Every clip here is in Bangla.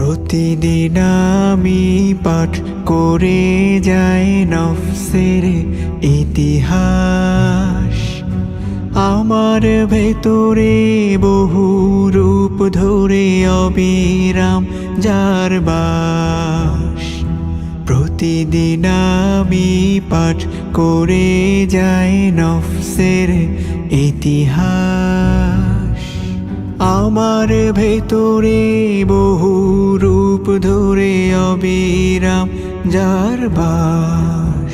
প্রতিদিন আমি পাঠ করে যাই নফসের ইতিহাস। আমার ভেতরে বহু রূপ ধরে অবিরাম যার বাস। প্রতিদিন আমি পাঠ করে যাই নফসের ইতিহাস। আমার ভেতরে বহু রূপ ধরে অবিরাম যার বাস।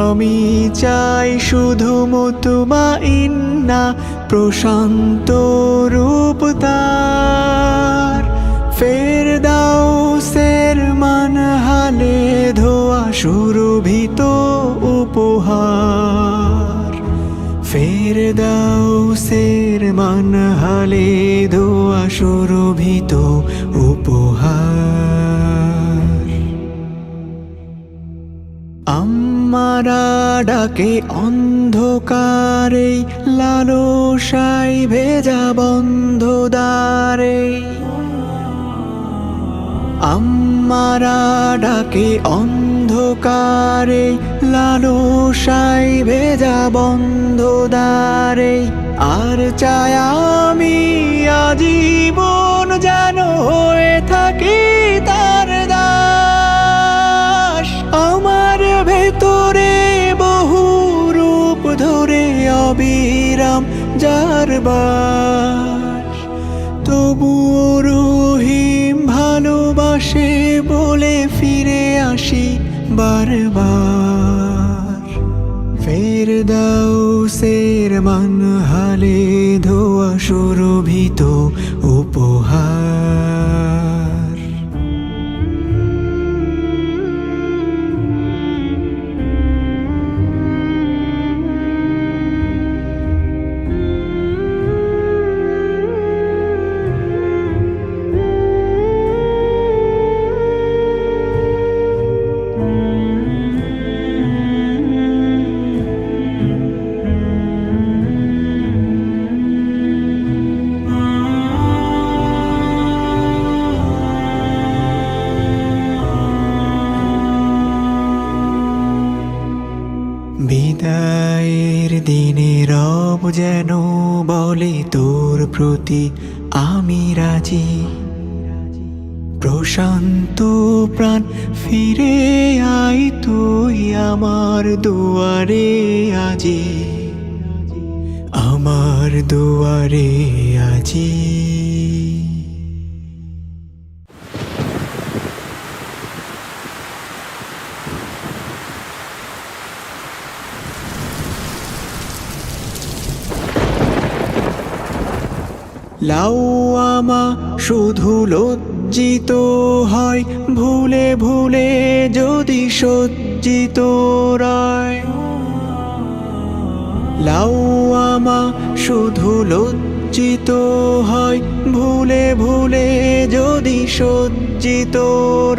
আমি চাই শুধু মুতমাইন্না প্রশান্ত রূপ তার। ফেরদাউসের মানহালে ধোয়া সুরভিত উপহার। ফেরদাউসের মানহালে ধোয়া সুরভিত উপহার। আমারা ডাকে অন্ধকারে লালসায় ভেজা বন্ধ দ্বারে। আমারা ডাকে অন্ধকারে লালসায় ভেজা বন্ধ দ্বারে। আর চাই আমি আজীবন যেন হয়ে থাকি তার দাস। আমার ভেতরে বহু রূপ ধরে অবিরাম যার বাস। তবুও রহিম ভালোবাসে বলে ফিরে আসি বারবার। ফেরদাউসের মানহালে ধোয়া সুরভিত উপহার। বিদায়ের দিনে রব যেন বলে তোর প্রতি আমি রাজি। প্রশান্ত প্রাণ ফিরে আই তুই আমার দুয়ারে আজি। আমার দুয়ারে আজি। লাওয়ামা শুধু লজ্জিত হয় ভুলে ভুলে যদি সজ্জিত রায়। লাওয়ামা শুধু লজ্জিত হয় ভুলে ভুলে যদি সজ্জিত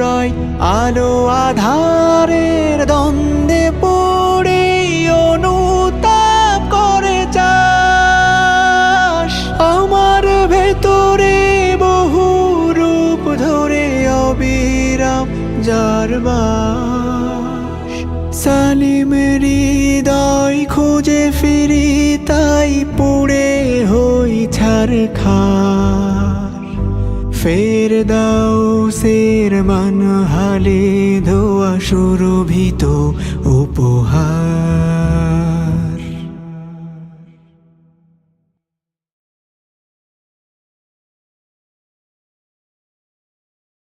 রায়। আলো আধারের দ্বন্দ্বে পড়ে অনুতাপ করে চাষ। আমার ভেতরে বহু রূপ ধরে অবিরাম যার বাস। সালিমের হৃদয় খুঁজে ফিরি তাই পুড়ে হই ছারখার। ফেরদাউসের মানহালে ধোয়া সুরভিত